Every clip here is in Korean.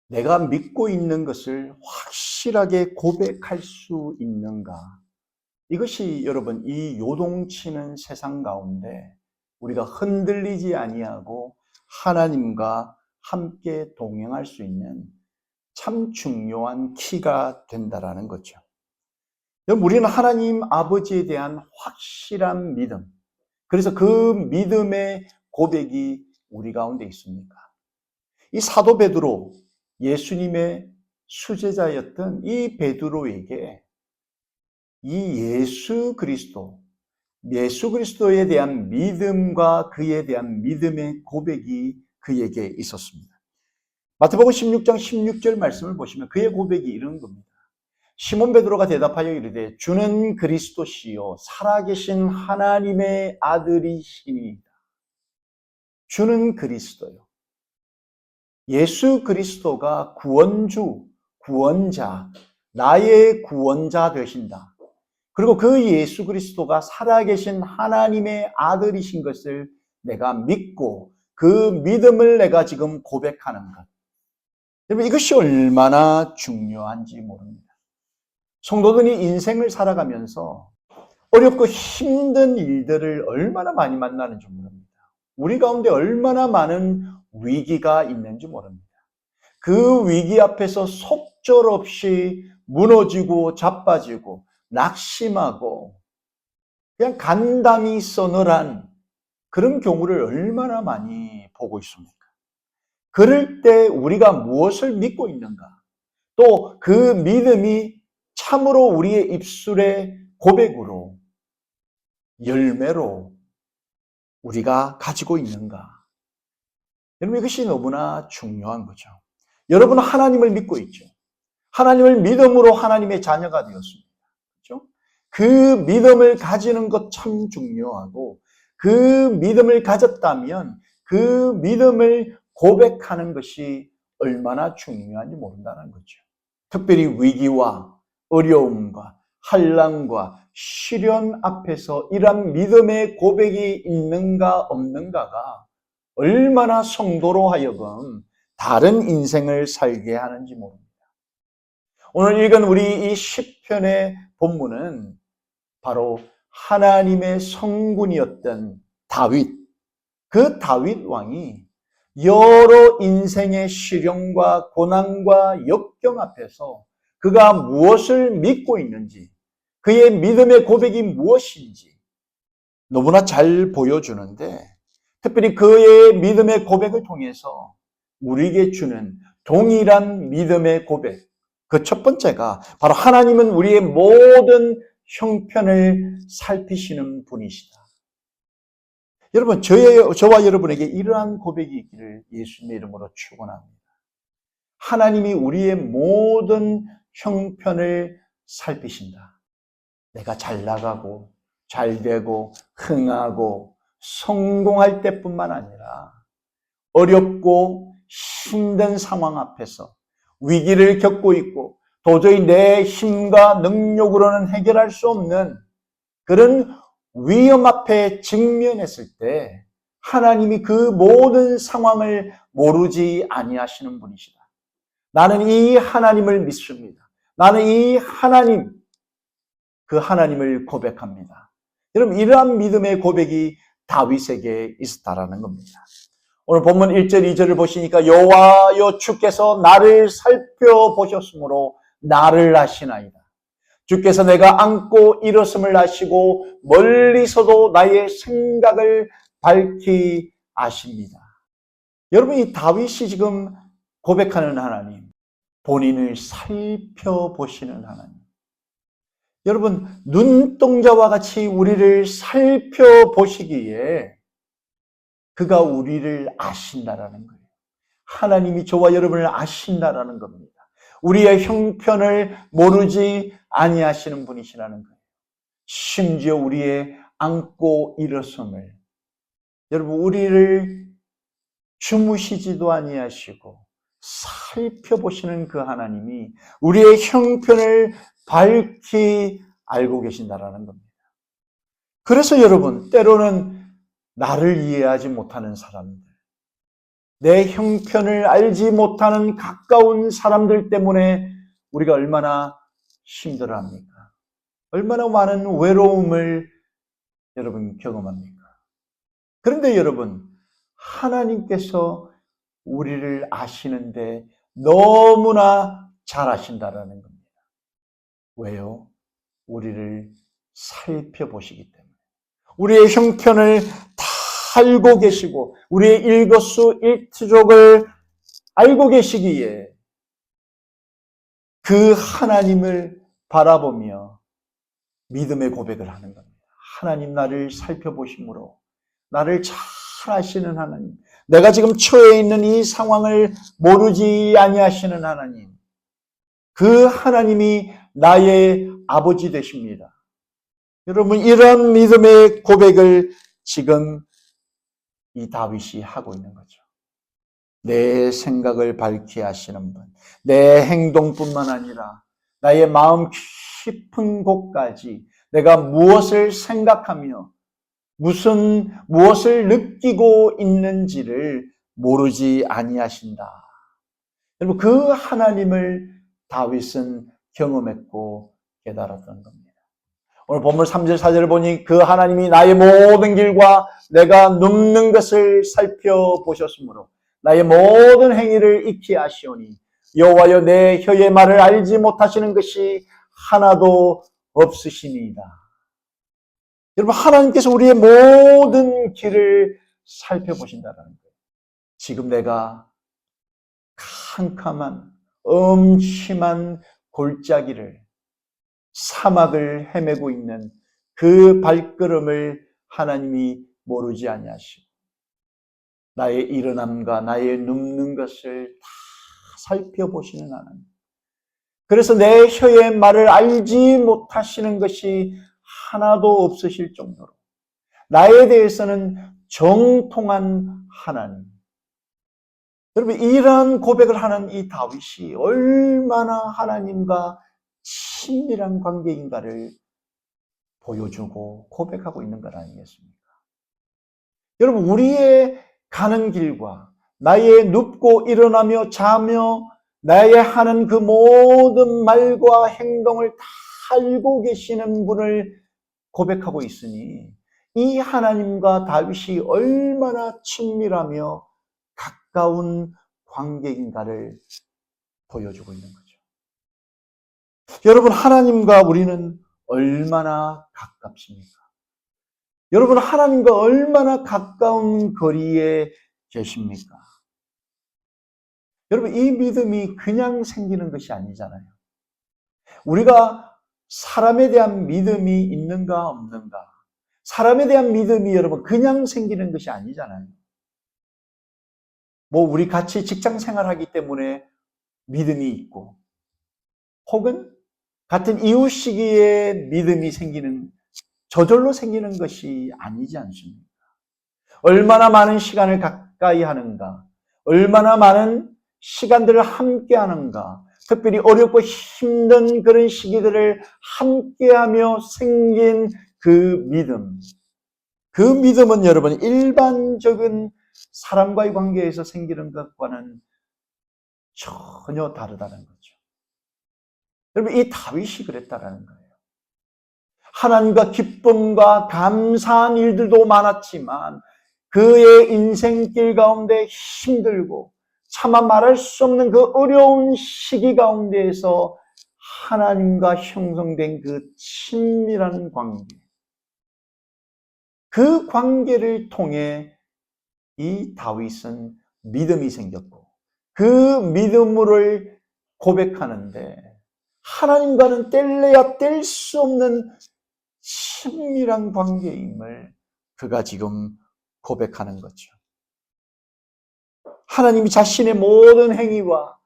내가 믿고 있는 것을 확실하게 고백할 수 있는가? 이것이 여러분, 이 요동치는 세상 가운데 우리가 흔들리지 아니하고 하나님과 함께 동행할 수 있는 참 중요한 키가 된다라는 거죠. 여러분, 우리는 하나님 아버지에 대한 확실한 믿음, 그래서 그 믿음의 고백이 우리 가운데 있습니까? 이 사도 베드로, 예수님의 수제자였던 이 베드로에게 이 예수 그리스도에 대한 믿음과 그에 대한 믿음의 고백이 그에게 있었습니다. 마태복음 16장 16절 말씀을 보시면 그의 고백이 이런 겁니다. 시몬 베드로가 대답하여 이르되 주는 그리스도시요 살아계신 하나님의 아들이시니이다. 주는 그리스도요. 예수 그리스도가 구원주, 구원자, 나의 구원자 되신다. 그리고 그 예수 그리스도가 살아계신 하나님의 아들이신 것을 내가 믿고 그 믿음을 내가 지금 고백하는 것. 여러분, 이것이 얼마나 중요한지 모릅니다. 성도들이 인생을 살아가면서 어렵고 힘든 일들을 얼마나 많이 만나는지 모릅니다. 우리 가운데 얼마나 많은 위기가 있는지 모릅니다. 그 위기 앞에서 속절없이 무너지고 자빠지고 낙심하고 그냥 간담이 서늘한 그런 경우를 얼마나 많이 보고 있습니까? 그럴 때 우리가 무엇을 믿고 있는가? 또 그 믿음이 참으로 우리의 입술의 고백으로 열매로 우리가 가지고 있는가? 여러분, 이것이 너무나 중요한 거죠. 여러분은 하나님을 믿고 있죠. 하나님을 믿음으로 하나님의 자녀가 되었습니다. 그렇죠? 그 믿음을 가지는 것 참 중요하고 그 믿음을 가졌다면 그 믿음을 고백하는 것이 얼마나 중요한지 모른다는 거죠. 특별히 위기와 어려움과 환난과 시련 앞에서 이러한 믿음의 고백이 있는가 없는가가 얼마나 성도로 하여금 다른 인생을 살게 하는지 모릅니다. 오늘 읽은 우리 이 시편의 본문은 바로 하나님의 성군이었던 다윗, 그 다윗 왕이 여러 인생의 시련과 고난과 역경 앞에서 그가 무엇을 믿고 있는지, 그의 믿음의 고백이 무엇인지 너무나 잘 보여주는데, 특별히 그의 믿음의 고백을 통해서 우리에게 주는 동일한 믿음의 고백, 그 첫 번째가 바로 하나님은 우리의 모든 형편을 살피시는 분이시다. 여러분, 저와 여러분에게 이러한 고백이 있기를 예수님의 이름으로 축원합니다. 하나님이 우리의 모든 형편을 살피신다. 내가 잘 나가고 잘 되고 흥하고 성공할 때뿐만 아니라 어렵고 힘든 상황 앞에서 위기를 겪고 있고 도저히 내 힘과 능력으로는 해결할 수 없는 그런 위험 앞에 직면했을 때 하나님이 그 모든 상황을 모르지 아니하시는 분이시다. 나는 이 하나님을 믿습니다. 나는 이 하나님, 그 하나님을 고백합니다. 여러분, 이러한 믿음의 고백이 다윗에게 있었다라는 겁니다. 오늘 본문 1절, 2절을 보시니까 여호와여 주께서 나를 살펴보셨으므로 나를 아시나이다. 주께서 내가 앉고 일었음을 아시고 멀리서도 나의 생각을 밝히 아십니다. 여러분, 이 다윗이 지금 고백하는 하나님, 본인을 살펴보시는 하나님. 여러분, 눈동자와 같이 우리를 살펴보시기에 그가 우리를 아신다라는 거예요. 하나님이 저와 여러분을 아신다라는 겁니다. 우리의 형편을 모르지 아니하시는 분이시라는 거예요. 심지어 우리의 앉고 일어섬을, 여러분, 우리를 주무시지도 아니하시고 살펴보시는 그 하나님이 우리의 형편을 밝히 알고 계신다라는 겁니다. 그래서 여러분, 때로는 나를 이해하지 못하는 사람들, 내 형편을 알지 못하는 가까운 사람들 때문에 우리가 얼마나 힘들어합니까? 얼마나 많은 외로움을 여러분 경험합니까? 그런데 여러분, 하나님께서 우리를 아시는데 너무나 잘 아신다라는 겁니다. 왜요? 우리를 살펴보시기 때문에. 우리의 형편을 다 알고 계시고 우리의 일거수일투족을 알고 계시기에 그 하나님을 바라보며 믿음의 고백을 하는 겁니다. 하나님, 나를 살펴보심으로 나를 잘 아시는 하나님, 내가 지금 처해 있는 이 상황을 모르지 아니하시는 하나님, 그 하나님이 나의 아버지 되십니다. 여러분, 이런 믿음의 고백을 지금 이 다윗이 하고 있는 거죠. 내 생각을 밝게 하시는 분, 내 행동뿐만 아니라 나의 마음 깊은 곳까지 내가 무엇을 생각하며 무엇을 느끼고 있는지를 모르지 아니하신다. 여러분, 그 하나님을 다윗은 경험했고 깨달았던 겁니다. 오늘 본문 3절 4절을 보니 그 하나님이 나의 모든 길과 내가 눕는 것을 살펴보셨으므로 나의 모든 행위를 익히 아시오니 여호와여, 내 혀의 말을 알지 못하시는 것이 하나도 없으시니이다. 여러분, 하나님께서 우리의 모든 길을 살펴보신다는 거예요. 지금 내가 캄캄한 음침한 골짜기를 사막을 헤매고 있는 그 발걸음을 하나님이 모르지 아니하시고 나의 일어남과 나의 눕는 것을 다 살펴보시는 하나님. 그래서 내 혀의 말을 알지 못하시는 것이 하나도 없으실 정도로 나에 대해서는 정통한 하나님. 여러분, 이러한 고백을 하는 이 다윗이 얼마나 하나님과 친밀한 관계인가를 보여주고 고백하고 있는 것 아니겠습니까? 여러분, 우리의 가는 길과 나의 눕고 일어나며 자며 나의 하는 그 모든 말과 행동을 다 알고 계시는 분을 고백하고 있으니 이 하나님과 다윗이 얼마나 친밀하며 가까운 관계인가를 보여주고 있는 거죠. 여러분, 하나님과 우리는 얼마나 가깝습니까? 여러분, 하나님과 얼마나 가까운 거리에 계십니까? 여러분, 이 믿음이 그냥 생기는 것이 아니잖아요. 우리가 사람에 대한 믿음이 있는가 없는가? 사람에 대한 믿음이 여러분 그냥 생기는 것이 아니잖아요. 우리 같이 직장 생활하기 때문에 믿음이 있고, 혹은 같은 이웃시기에 믿음이 생기는, 저절로 생기는 것이 아니지 않습니까? 얼마나 많은 시간을 가까이 하는가, 얼마나 많은 시간들을 함께 하는가, 특별히 어렵고 힘든 그런 시기들을 함께하며 생긴 그 믿음은 여러분 일반적인 사람과의 관계에서 생기는 것과는 전혀 다르다는 거죠. 여러분, 이 다윗이 그랬다라는 거예요. 하나님과 기쁨과 감사한 일들도 많았지만 그의 인생길 가운데 힘들고 차마 말할 수 없는 그 어려운 시기 가운데에서 하나님과 형성된 그 친밀한 관계, 그 관계를 통해 이 다윗은 믿음이 생겼고 그 믿음을 고백하는데 하나님과는 뗄래야 뗄 수 없는 친밀한 관계임을 그가 지금 고백하는 거죠. 하나님이 자신의 모든 행위와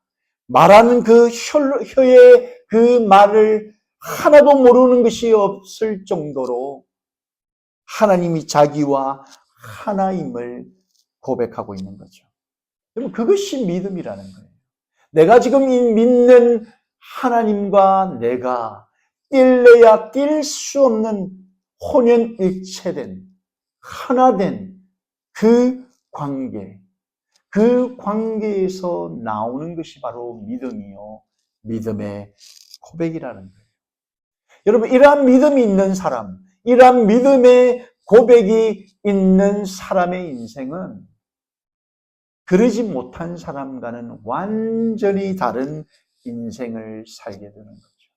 말하는 그 혀의 그 말을 하나도 모르는 것이 없을 정도로 하나님이 자기와 하나임을 고백하고 있는 거죠. 여러분, 그것이 믿음이라는 거예요. 내가 지금 이 믿는 하나님과 내가 뗄래야 뗄 수 없는 혼연일체된 하나된 그 관계, 그 관계에서 나오는 것이 바로 믿음이요, 믿음의 고백이라는 거예요. 여러분, 이러한 믿음이 있는 사람, 이러한 믿음의 고백이 있는 사람의 인생은 그러지 못한 사람과는 완전히 다른 인생을 살게 되는 거죠.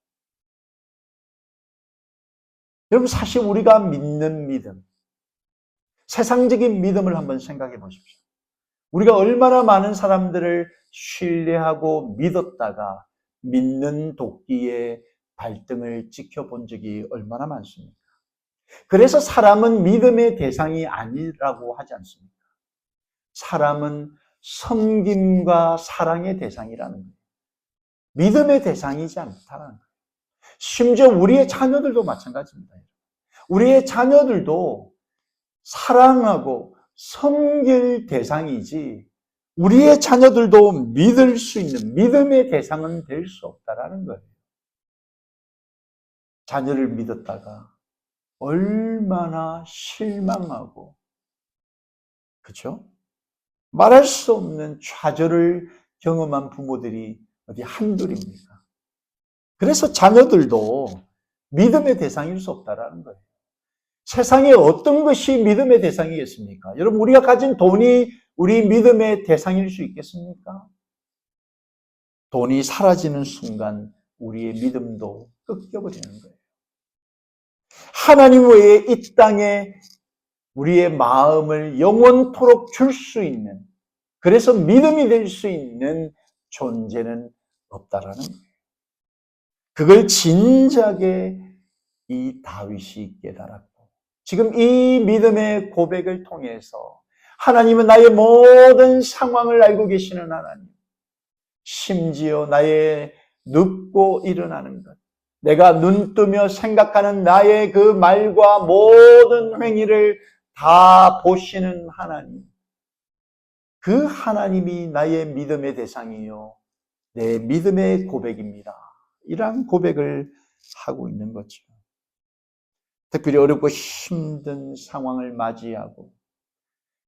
여러분, 사실 우리가 믿는 믿음, 세상적인 믿음을 한번 생각해 보십시오. 우리가 얼마나 많은 사람들을 신뢰하고 믿었다가 믿는 도끼의 발등을 지켜본 적이 얼마나 많습니까? 그래서 사람은 믿음의 대상이 아니라고 하지 않습니까? 사람은 섬김과 사랑의 대상이라는 거예요. 믿음의 대상이지 않다는 거예요. 심지어 우리의 자녀들도 마찬가지입니다. 우리의 자녀들도 사랑하고 섬길 대상이지, 우리의 자녀들도 믿을 수 있는 믿음의 대상은 될 수 없다라는 거예요. 자녀를 믿었다가 얼마나 실망하고, 그렇죠? 말할 수 없는 좌절을 경험한 부모들이 어디 한둘입니까? 그래서 자녀들도 믿음의 대상일 수 없다라는 거예요. 세상에 어떤 것이 믿음의 대상이겠습니까? 여러분, 우리가 가진 돈이 우리 믿음의 대상일 수 있겠습니까? 돈이 사라지는 순간 우리의 믿음도 꺾여버리는 거예요. 하나님 외에 이 땅에 우리의 마음을 영원토록 줄 수 있는, 그래서 믿음이 될 수 있는 존재는 없다라는 거예요. 그걸 진작에 이 다윗이 깨달았고, 지금 이 믿음의 고백을 통해서 하나님은 나의 모든 상황을 알고 계시는 하나님, 심지어 나의 눕고 일어나는 것, 내가 눈뜨며 생각하는 나의 그 말과 모든 행위를 다 보시는 하나님, 그 하나님이 나의 믿음의 대상이요, 내 믿음의 고백입니다. 이러한 고백을 하고 있는 거죠. 특별히 어렵고 힘든 상황을 맞이하고,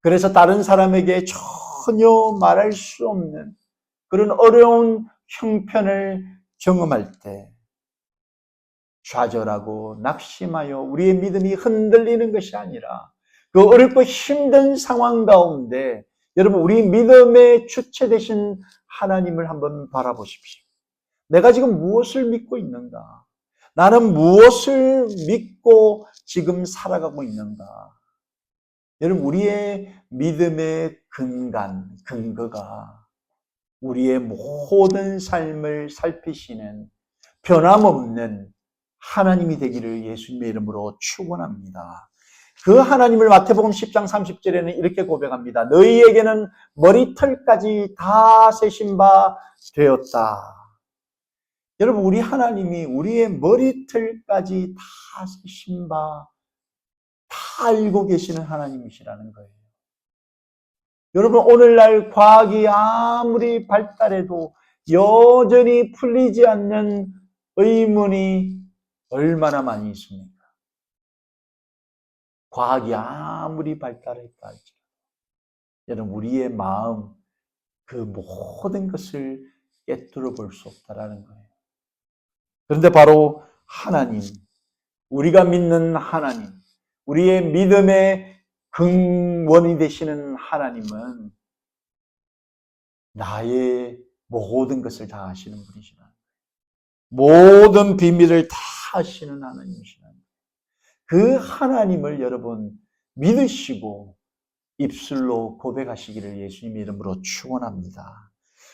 그래서 다른 사람에게 전혀 말할 수 없는 그런 어려운 형편을 경험할 때 좌절하고 낙심하여 우리의 믿음이 흔들리는 것이 아니라, 그 어렵고 힘든 상황 가운데 여러분, 우리 믿음의 주체 되신 하나님을 한번 바라보십시오. 내가 지금 무엇을 믿고 있는가? 나는 무엇을 믿고 지금 살아가고 있는가? 여러분, 우리의 믿음의 근거가 우리의 모든 삶을 살피시는 변함없는 하나님이 되기를 예수님의 이름으로 축원합니다. 그 하나님을 마태복음 10장 30절에는 이렇게 고백합니다. 너희에게는 머리털까지 다 세신 바 되었다. 여러분, 우리 하나님이 우리의 머리털까지 다 세신 바, 다 알고 계시는 하나님이시라는 거예요. 여러분, 오늘날 과학이 아무리 발달해도 여전히 풀리지 않는 의문이 얼마나 많이 있습니까? 과학이 아무리 발달했다 할지라도 여러분, 우리의 마음, 그 모든 것을 깨뜨려 볼 수 없다라는 거예요. 그런데 바로 하나님, 우리가 믿는 하나님, 우리의 믿음의 근원이 되시는 하나님은 나의 모든 것을 다 아시는 분이시라. 모든 비밀을 다 아시는 하나님이시라. 그 하나님을 여러분 믿으시고 입술로 고백하시기를 예수님의 이름으로 축원합니다.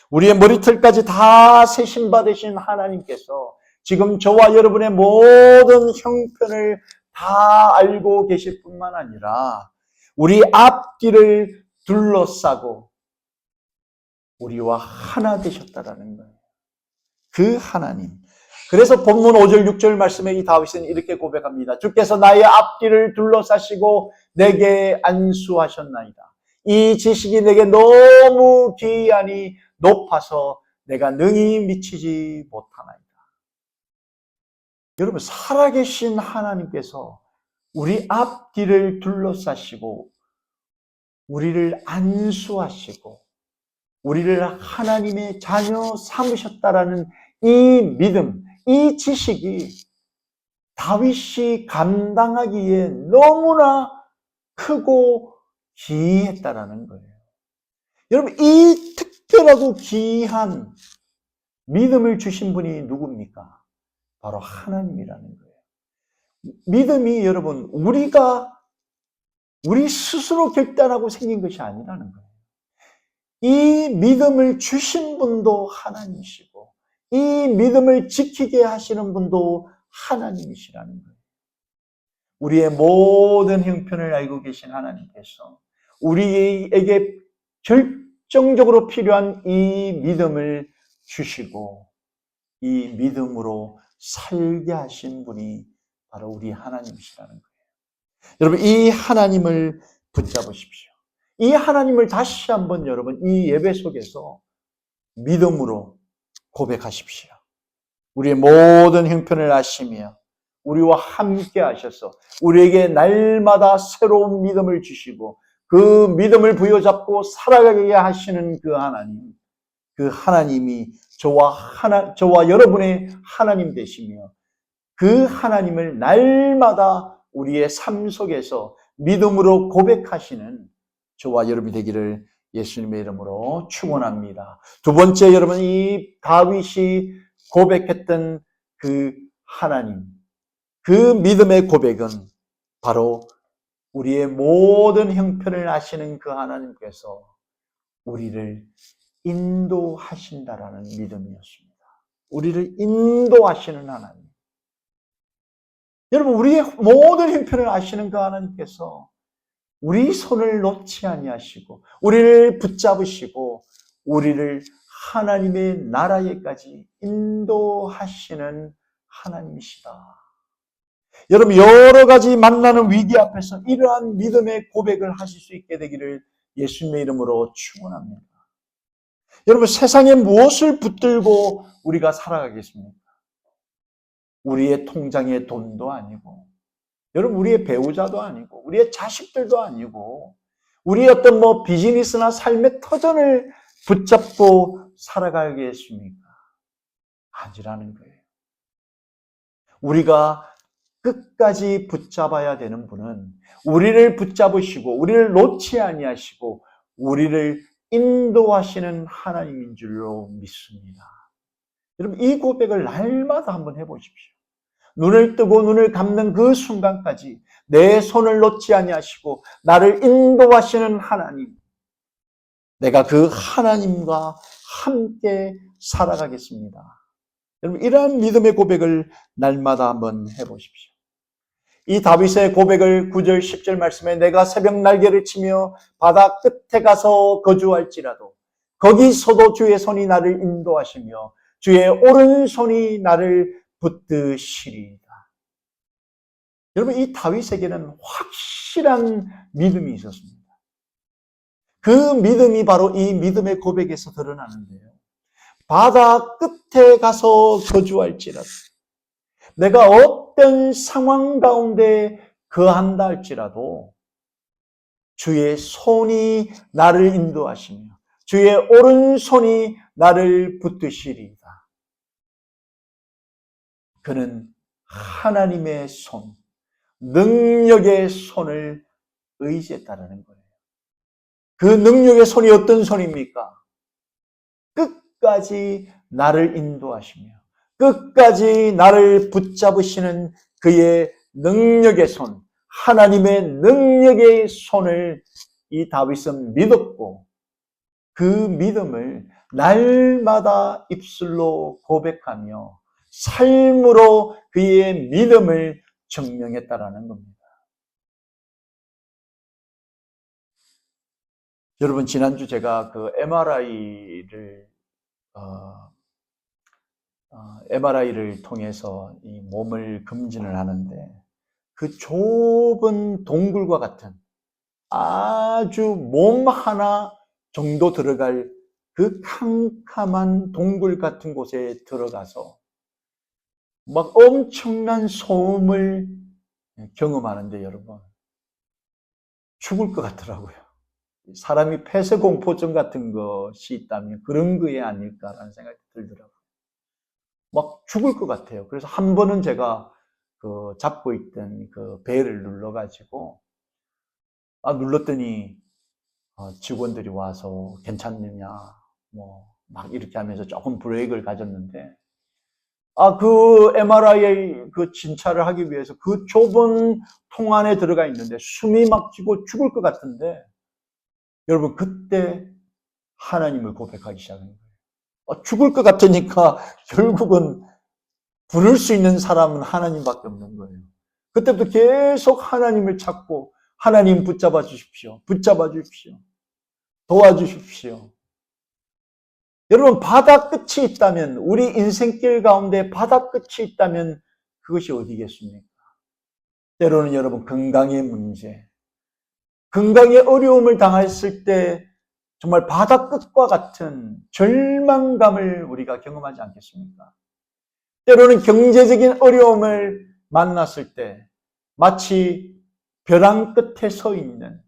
우리의 머리털까지 다 세신 바 되신 하나님께서 지금 저와 여러분의 모든 형편을 다 알고 계실 뿐만 아니라 우리 앞뒤를 둘러싸고 우리와 하나 되셨다라는 거예요. 그 하나님. 그래서 본문 5절 6절 말씀에 이 다윗은 이렇게 고백합니다. 주께서 나의 앞뒤를 둘러싸시고 내게 안수하셨나이다. 이 지식이 내게 너무 기이하니 높아서 내가 능히 미치지 못하나이다. 여러분, 살아계신 하나님께서 우리 앞뒤를 둘러싸시고 우리를 안수하시고 우리를 하나님의 자녀 삼으셨다라는 이 믿음, 이 지식이 다윗이 감당하기에 너무나 크고 기이했다라는 거예요. 여러분, 이 특별하고 기이한 믿음을 주신 분이 누굽니까? 바로 하나님이라는 거예요. 믿음이 여러분, 우리 스스로 결단하고 생긴 것이 아니라는 거예요. 이 믿음을 주신 분도 하나님이시고, 이 믿음을 지키게 하시는 분도 하나님이시라는 거예요. 우리의 모든 형편을 알고 계신 하나님께서 우리에게 결정적으로 필요한 이 믿음을 주시고, 이 믿음으로 살게 하신 분이 바로 우리 하나님이시라는 거예요. 여러분, 이 하나님을 붙잡으십시오. 이 하나님을 다시 한번 여러분, 이 예배 속에서 믿음으로 고백하십시오. 우리의 모든 형편을 아시며 우리와 함께 하셔서 우리에게 날마다 새로운 믿음을 주시고 그 믿음을 부여잡고 살아가게 하시는 그 하나님이 저와 여러분의 하나님 되시며, 그 하나님을 날마다 우리의 삶 속에서 믿음으로 고백하시는 저와 여러분이 되기를 예수님의 이름으로 축원합니다. 두 번째, 여러분, 이 다윗이 고백했던 그 하나님, 그 믿음의 고백은 바로 우리의 모든 형편을 아시는 그 하나님께서 우리를 인도하신다라는 믿음이었습니다. 우리를 인도하시는 하나님. 여러분, 우리의 모든 형편을 아시는 그 하나님께서 우리 손을 놓지 아니하시고 우리를 붙잡으시고 우리를 하나님의 나라에까지 인도하시는 하나님이시다. 여러분, 여러 가지 만나는 위기 앞에서 이러한 믿음의 고백을 하실 수 있게 되기를 예수님의 이름으로 축원합니다. 여러분, 세상에 무엇을 붙들고 우리가 살아가겠습니까? 우리의 통장에 돈도 아니고, 여러분, 우리의 배우자도 아니고, 우리의 자식들도 아니고, 우리의 어떤 비즈니스나 삶의 터전을 붙잡고 살아가겠습니까? 아니라는 거예요. 우리가 끝까지 붙잡아야 되는 분은 우리를 붙잡으시고 우리를 놓지 아니하시고 우리를 인도하시는 하나님인 줄로 믿습니다. 여러분, 이 고백을 날마다 한번 해보십시오. 눈을 뜨고 눈을 감는 그 순간까지 내 손을 놓지 아니하시고 나를 인도하시는 하나님, 내가 그 하나님과 함께 살아가겠습니다. 여러분, 이러한 믿음의 고백을 날마다 한번 해보십시오. 이 다윗의 고백을 9절 10절 말씀에 내가 새벽 날개를 치며 바다 끝에 가서 거주할지라도 거기서도 주의 손이 나를 인도하시며 주의 오른손이 나를 붙드시리이다. 여러분, 이 다윗에게는 확실한 믿음이 있었습니다. 그 믿음이 바로 이 믿음의 고백에서 드러나는데요. 바다 끝에 가서 거주할지라도, 내가 어떤 상황 가운데 거한다 할지라도 주의 손이 나를 인도하시며 주의 오른손이 나를 붙드시리이다. 그는 하나님의 손, 능력의 손을 의지했다는 거예요. 그 능력의 손이 어떤 손입니까? 끝까지 나를 인도하시며 끝까지 나를 붙잡으시는 그의 능력의 손, 하나님의 능력의 손을 이 다윗은 믿었고 그 믿음을 날마다 입술로 고백하며 삶으로 그의 믿음을 증명했다라는 겁니다. 여러분, 지난주 제가 그 MRI를 통해서 이 몸을 검진을 하는데 그 좁은 동굴과 같은 아주 몸 하나 정도 들어갈 그 캄캄한 동굴 같은 곳에 들어가서 막 엄청난 소음을 경험하는데 여러분, 죽을 것 같더라고요. 사람이 폐쇄공포증 같은 것이 있다면 그런 거에 아닐까라는 생각이 들더라고요. 막 죽을 것 같아요. 그래서 한 번은 제가 그 잡고 있던 그 벨을 눌러가지고, 눌렀더니 직원들이 와서 괜찮느냐, 막 이렇게 하면서 조금 브레이크를 가졌는데, 그 MRI 그 진찰을 하기 위해서 그 좁은 통 안에 들어가 있는데 숨이 막히고 죽을 것 같은데, 여러분, 그때 하나님을 고백하기 시작한 거예요. 죽을 것 같으니까 결국은 부를 수 있는 사람은 하나님밖에 없는 거예요. 그때부터 계속 하나님을 찾고, 하나님 붙잡아 주십시오. 붙잡아 주십시오. 도와주십시오. 여러분, 바다 끝이 있다면, 우리 인생길 가운데 바다 끝이 있다면 그것이 어디겠습니까? 때로는 여러분, 건강의 문제, 건강의 어려움을 당했을 때 정말 바다 끝과 같은 절망감을 우리가 경험하지 않겠습니까? 때로는 경제적인 어려움을 만났을 때 마치 벼랑 끝에 서 있는,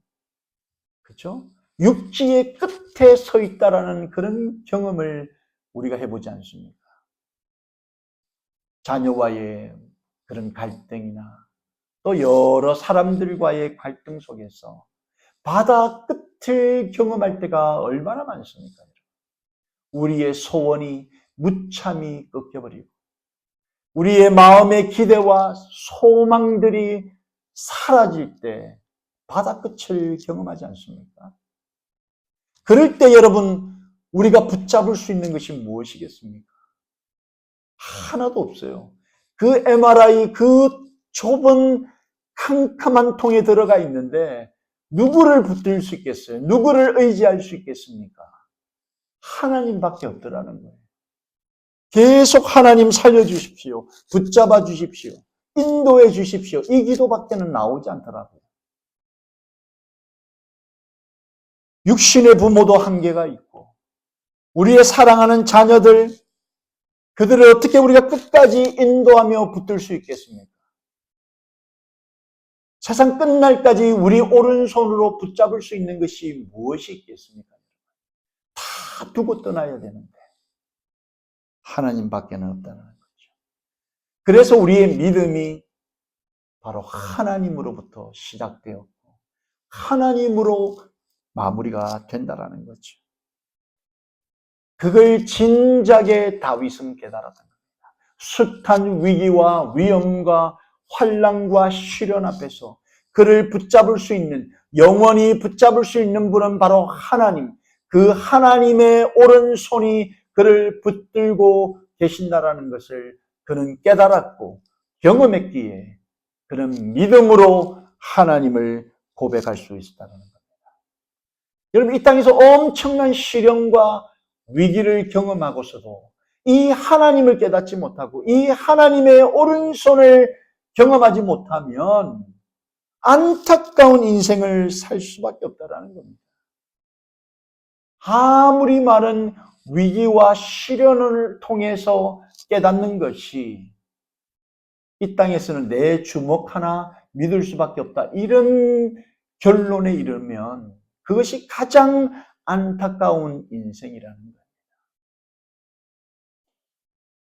그렇죠? 육지의 끝에 서 있다라는 그런 경험을 우리가 해보지 않습니까? 자녀와의 그런 갈등이나 또 여러 사람들과의 갈등 속에서 바다 끝을 경험할 때가 얼마나 많습니까? 우리의 소원이 무참히 꺾여버리고 우리의 마음의 기대와 소망들이 사라질 때 바다 끝을 경험하지 않습니까? 그럴 때 여러분, 우리가 붙잡을 수 있는 것이 무엇이겠습니까? 하나도 없어요. 그 MRI, 그 좁은 캄캄한 통에 들어가 있는데 누구를 붙들 수 있겠어요? 누구를 의지할 수 있겠습니까? 하나님밖에 없더라는 거예요. 계속 하나님 살려주십시오. 붙잡아 주십시오. 인도해 주십시오. 이 기도밖에는 나오지 않더라고요. 육신의 부모도 한계가 있고 우리의 사랑하는 자녀들, 그들을 어떻게 우리가 끝까지 인도하며 붙들 수 있겠습니까? 세상 끝날까지 우리 오른손으로 붙잡을 수 있는 것이 무엇이 있겠습니까? 다 두고 떠나야 되는데 하나님밖에는 없다는 거죠. 그래서 우리의 믿음이 바로 하나님으로부터 시작되었고 하나님으로 마무리가 된다는 거죠. 그걸 진작에 다윗은 깨달았던 겁니다. 숱한 위기와 위험과 환난과 시련 앞에서 그를 붙잡을 수 있는, 영원히 붙잡을 수 있는 분은 바로 하나님, 그 하나님의 오른손이 그를 붙들고 계신다라는 것을 그는 깨달았고 경험했기에 그는 믿음으로 하나님을 고백할 수 있었다는 겁니다. 여러분, 이 땅에서 엄청난 시련과 위기를 경험하고서도 이 하나님을 깨닫지 못하고 이 하나님의 오른손을 경험하지 못하면 안타까운 인생을 살 수밖에 없다는 겁니다. 아무리 많은 위기와 시련을 통해서 깨닫는 것이 이 땅에서는 내 주먹 하나 믿을 수밖에 없다, 이런 결론에 이르면 그것이 가장 안타까운 인생이라는 거예요.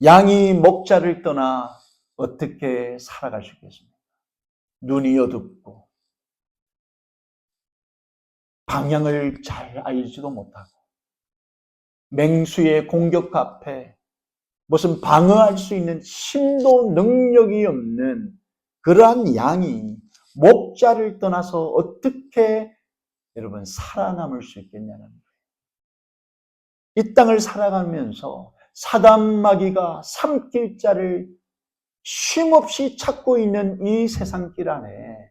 양이 목자를 떠나 어떻게 살아갈 수 있겠습니까? 눈이 어둡고 방향을 잘 알지도 못하고 맹수의 공격 앞에 무슨 방어할 수 있는 힘도 능력이 없는 그러한 양이 목자를 떠나서 어떻게 여러분 살아남을 수 있겠냐는 거예요. 이 땅을 살아가면서 사단마귀가 삼킬 자를 쉼없이 찾고 있는 이 세상길 안에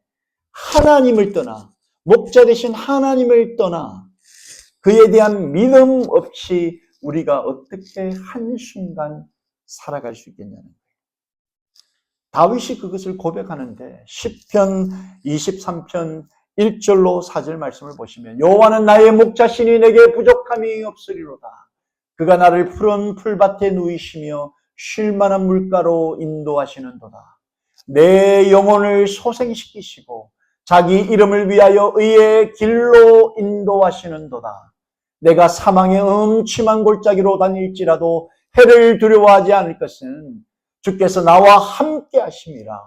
하나님을 떠나, 목자 되신 하나님을 떠나 그에 대한 믿음 없이 우리가 어떻게 한순간 살아갈 수 있겠냐는 거예요. 다윗이 그것을 고백하는데 시편 23편 1절로 4절 말씀을 보시면 여호와는 나의 목자시니 내게 부족함이 없으리로다. 그가 나를 푸른 풀밭에 누이시며 쉴 만한 물가로 인도하시는도다. 내 영혼을 소생시키시고 자기 이름을 위하여 의의 길로 인도하시는도다. 내가 사망의 음침한 골짜기로 다닐지라도 해를 두려워하지 않을 것은 주께서 나와 함께 하심이라.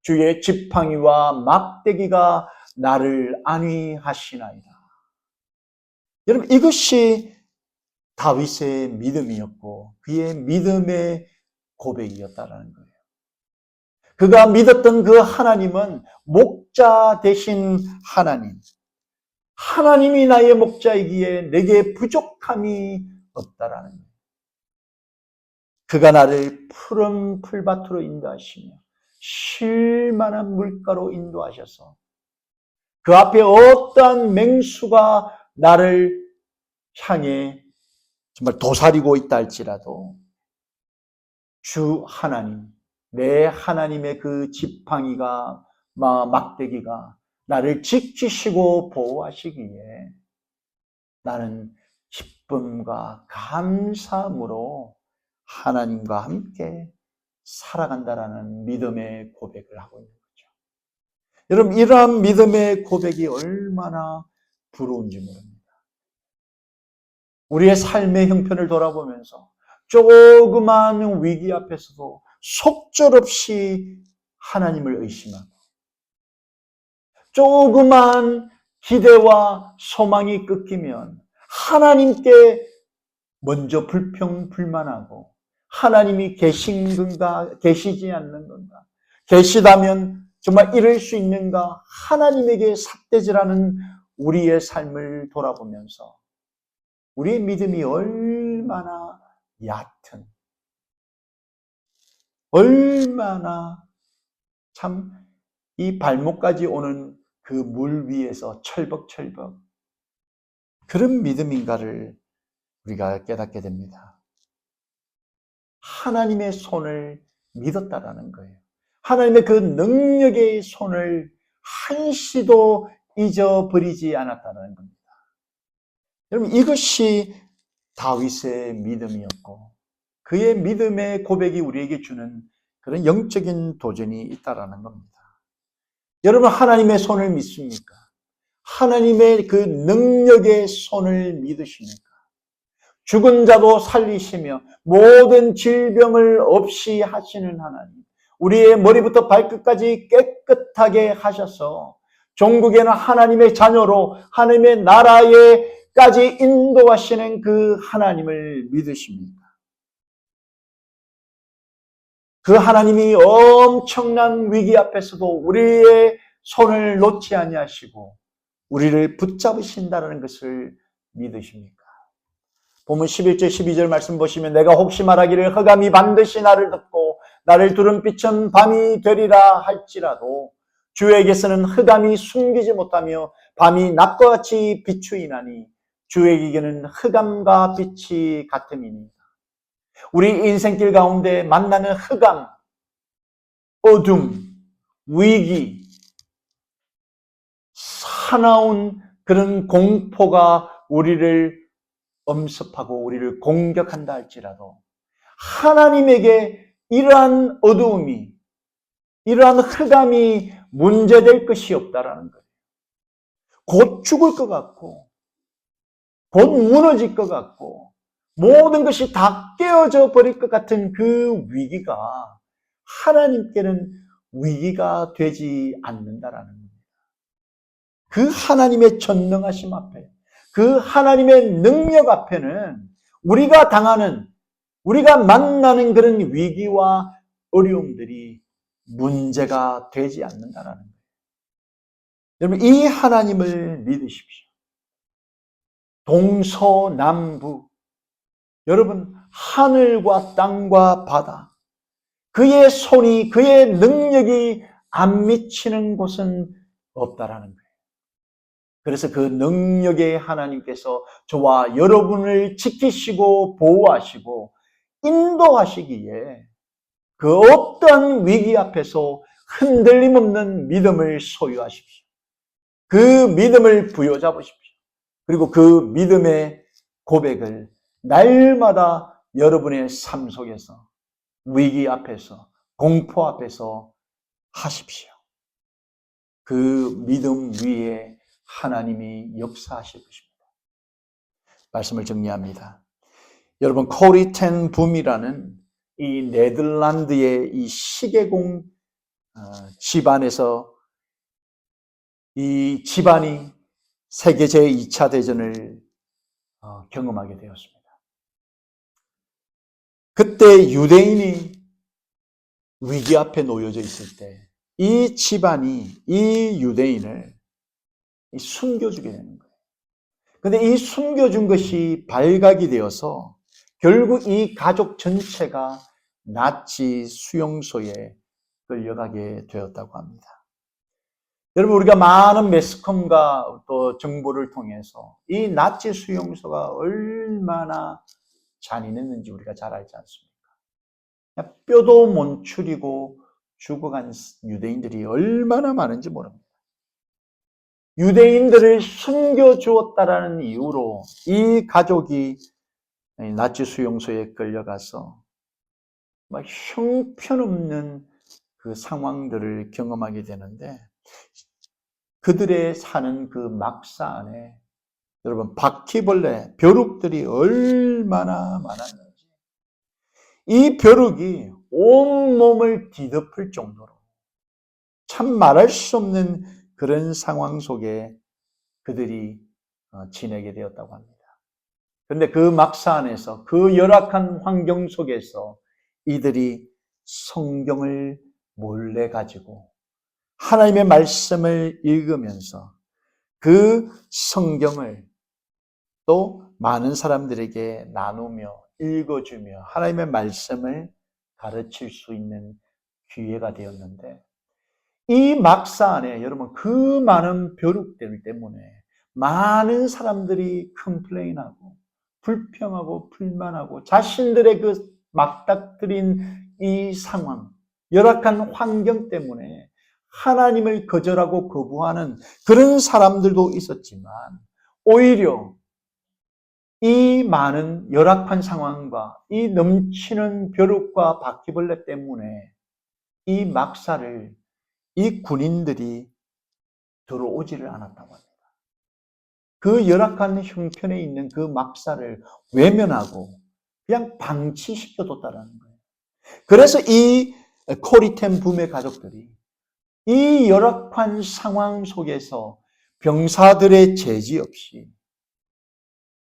주의 지팡이와 막대기가 나를 안위하시나이다. 여러분, 이것이 다윗의 믿음이었고 그의 믿음의 고백이었다라는 거예요. 그가 믿었던 그 하나님은 목자 되신 하나님. 하나님이 나의 목자이기에 내게 부족함이 없다라는 거예요. 그가 나를 푸른 풀밭으로 인도하시며 쉴만한 물가로 인도하셔서 그 앞에 어떠한 맹수가 나를 향해 정말 도사리고 있다 할지라도 주 하나님, 내 하나님의 그 지팡이가 막대기가 나를 지키시고 보호하시기에 나는 기쁨과 감사함으로 하나님과 함께 살아간다라는 믿음의 고백을 하고 있는 거죠. 여러분, 이러한 믿음의 고백이 얼마나 부러운지 모릅니다. 우리의 삶의 형편을 돌아보면서 조그만 위기 앞에서도 속절없이 하나님을 의심하고 조그만 기대와 소망이 끊기면 하나님께 먼저 불평불만하고 하나님이 계신 건가, 계시지 않는 건가, 계시다면 정말 이럴 수 있는가, 하나님에게 삿대질하는 우리의 삶을 돌아보면서 우리의 믿음이 얼마나 얕은, 얼마나 참 이 발목까지 오는 그 물 위에서 철벅철벅 그런 믿음인가를 우리가 깨닫게 됩니다. 하나님의 손을 믿었다라는 거예요. 하나님의 그 능력의 손을 한시도 잊어버리지 않았다는 겁니다. 여러분, 이것이 다윗의 믿음이었고 그의 믿음의 고백이 우리에게 주는 그런 영적인 도전이 있다라는 겁니다. 여러분, 하나님의 손을 믿습니까? 하나님의 그 능력의 손을 믿으십니까? 죽은 자도 살리시며 모든 질병을 없이 하시는 하나님, 우리의 머리부터 발끝까지 깨끗하게 하셔서 종국에는 하나님의 자녀로 하나님의 나라에까지 인도하시는 그 하나님을 믿으십니까? 그 하나님이 엄청난 위기 앞에서도 우리의 손을 놓지 아니하시고 우리를 붙잡으신다는 것을 믿으십니까? 보면 11절 12절 말씀 보시면 내가 혹시 말하기를 흑암이 반드시 나를 덮고 나를 두른 빛은 밤이 되리라 할지라도 주에게서는 흑암이 숨기지 못하며 밤이 낮과 같이 비추이나니 주에게는 흑암과 빛이 같음이니. 우리 인생길 가운데 만나는 흑암, 어둠, 위기, 사나운 그런 공포가 우리를 엄습하고 우리를 공격한다 할지라도 하나님에게 이러한 어두움이, 이러한 흑암이 문제될 것이 없다라는 거예요. 곧 죽을 것 같고 곧 무너질 것 같고 모든 것이 다 깨어져 버릴 것 같은 그 위기가 하나님께는 위기가 되지 않는다라는 겁니다. 그 하나님의 전능하심 앞에, 그 하나님의 능력 앞에는 우리가 당하는, 우리가 만나는 그런 위기와 어려움들이 문제가 되지 않는다라는 거예요. 여러분, 이 하나님을 믿으십시오. 동서남북, 여러분, 하늘과 땅과 바다, 그의 손이, 그의 능력이 안 미치는 곳은 없다라는 거예요. 그래서 그 능력의 하나님께서 저와 여러분을 지키시고 보호하시고 인도하시기에 그 어떠한 위기 앞에서 흔들림 없는 믿음을 소유하십시오. 그 믿음을 부여잡으십시오. 그리고 그 믿음의 고백을 날마다 여러분의 삶 속에서 위기 앞에서 공포 앞에서 하십시오. 그 믿음 위에 하나님이 역사하실 것입니다. 말씀을 정리합니다. 여러분, 코리 텐 붐이라는 이 네덜란드의 이 시계공 집안에서 이 집안이 세계 제2차 대전을 경험하게 되었습니다. 그때 유대인이 위기 앞에 놓여져 있을 때 이 집안이 이 유대인을 숨겨주게 되는 거예요. 그런데 이 숨겨준 것이 발각이 되어서 결국 이 가족 전체가 나치 수용소에 끌려가게 되었다고 합니다. 여러분, 우리가 많은 매스컴과 또 정보를 통해서 이 나치 수용소가 얼마나 잔인했는지 우리가 잘 알지 않습니까? 뼈도 못 추리고 죽어간 유대인들이 얼마나 많은지 모릅니다. 유대인들을 숨겨주었다라는 이유로 이 가족이 나치 수용소에 끌려가서 막 형편없는 그 상황들을 경험하게 되는데, 그들의 사는 그 막사 안에 여러분 바퀴벌레, 벼룩들이 얼마나 많았는지, 이 벼룩이 온몸을 뒤덮을 정도로 참 말할 수 없는 그런 상황 속에 그들이 지내게 되었다고 합니다. 그런데 그 막사 안에서, 그 열악한 환경 속에서 이들이 성경을 몰래 가지고 하나님의 말씀을 읽으면서 그 성경을 또 많은 사람들에게 나누며 읽어주며 하나님의 말씀을 가르칠 수 있는 기회가 되었는데, 이 막사 안에 여러분 그 많은 벼룩들 때문에 많은 사람들이 컴플레인하고 불평하고 불만하고 자신들의 그 막닥뜨린 이 상황, 열악한 환경 때문에 하나님을 거절하고 거부하는 그런 사람들도 있었지만, 오히려 이 많은 열악한 상황과 이 넘치는 벼룩과 바퀴벌레 때문에 이 막사를 이 군인들이 들어오지를 않았다고 합니다. 그 열악한 형편에 있는 그 막사를 외면하고 그냥 방치시켜뒀다는 거예요. 그래서 이 코리텐 붐의 가족들이 이 열악한 상황 속에서 병사들의 제지 없이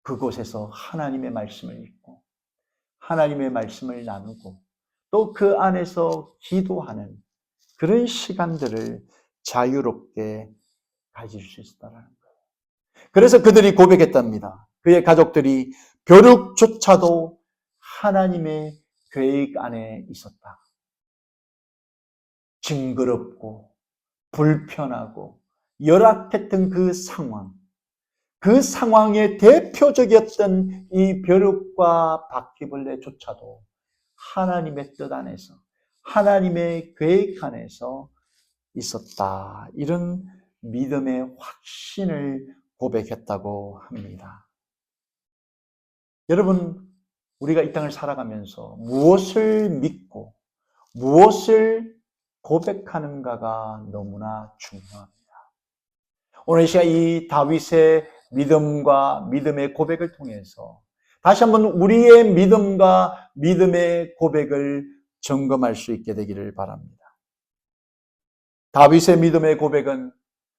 그곳에서 하나님의 말씀을 읽고 하나님의 말씀을 나누고 또 그 안에서 기도하는 그런 시간들을 자유롭게 가질 수 있었다는 거예요. 그래서 그들이 고백했답니다. 그의 가족들이 벼룩조차도 하나님의 계획 안에 있었다. 징그럽고 불편하고 열악했던 그 상황, 그 상황의 대표적이었던 이 벼룩과 바퀴벌레조차도 하나님의 뜻 안에서, 하나님의 계획 안에서 있었다. 이런 믿음의 확신을 고백했다고 합니다. 여러분, 우리가 이 땅을 살아가면서 무엇을 믿고 무엇을 고백하는가가 너무나 중요합니다. 오늘 이 시간 이 다윗의 믿음과 믿음의 고백을 통해서 다시 한번 우리의 믿음과 믿음의 고백을 점검할 수 있게 되기를 바랍니다. 다윗의 믿음의 고백은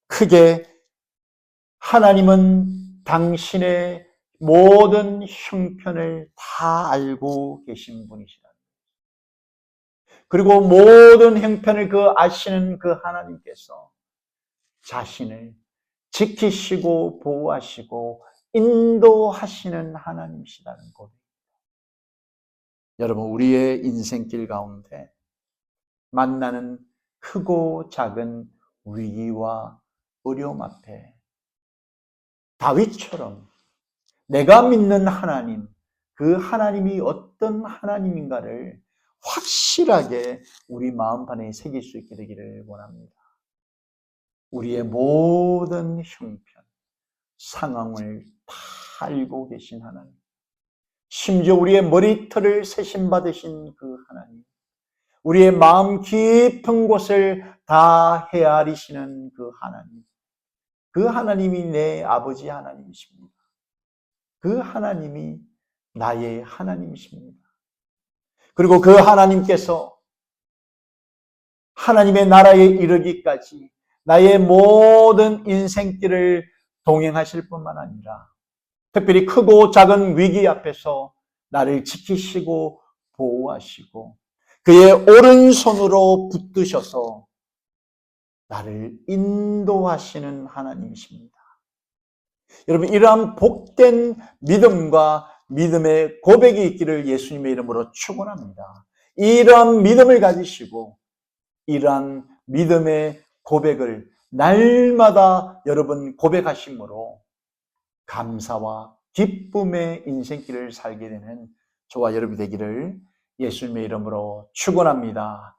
크게 하나님은 당신의 모든 형편을 다 알고 계신 분이시다. 그리고 모든 형편을 그 아시는 그 하나님께서 자신을 지키시고 보호하시고 인도하시는 하나님이시라는 고백입니다. 여러분, 우리의 인생길 가운데 만나는 크고 작은 위기와 어려움 앞에 다윗처럼 내가 믿는 하나님, 그 하나님이 어떤 하나님인가를 확실하게 우리 마음판에 새길 수 있게 되기를 원합니다. 우리의 모든 형편, 상황을 다 알고 계신 하나님, 심지어 우리의 머리털을 세심받으신 그 하나님, 우리의 마음 깊은 곳을 다 헤아리시는 그 하나님. 그 하나님이 내 아버지 하나님이십니다. 그 하나님이 나의 하나님이십니다. 그리고 그 하나님께서 하나님의 나라에 이르기까지 나의 모든 인생길을 동행하실 뿐만 아니라 특별히 크고 작은 위기 앞에서 나를 지키시고 보호하시고 그의 오른손으로 붙드셔서 나를 인도하시는 하나님이십니다. 여러분, 이러한 복된 믿음과 믿음의 고백이 있기를 예수님의 이름으로 축원합니다. 이러한 믿음을 가지시고 이러한 믿음의 고백을 날마다 여러분 고백하심으로 감사와 기쁨의 인생길을 살게 되는 저와 여러분이 되기를 예수님의 이름으로 축원합니다.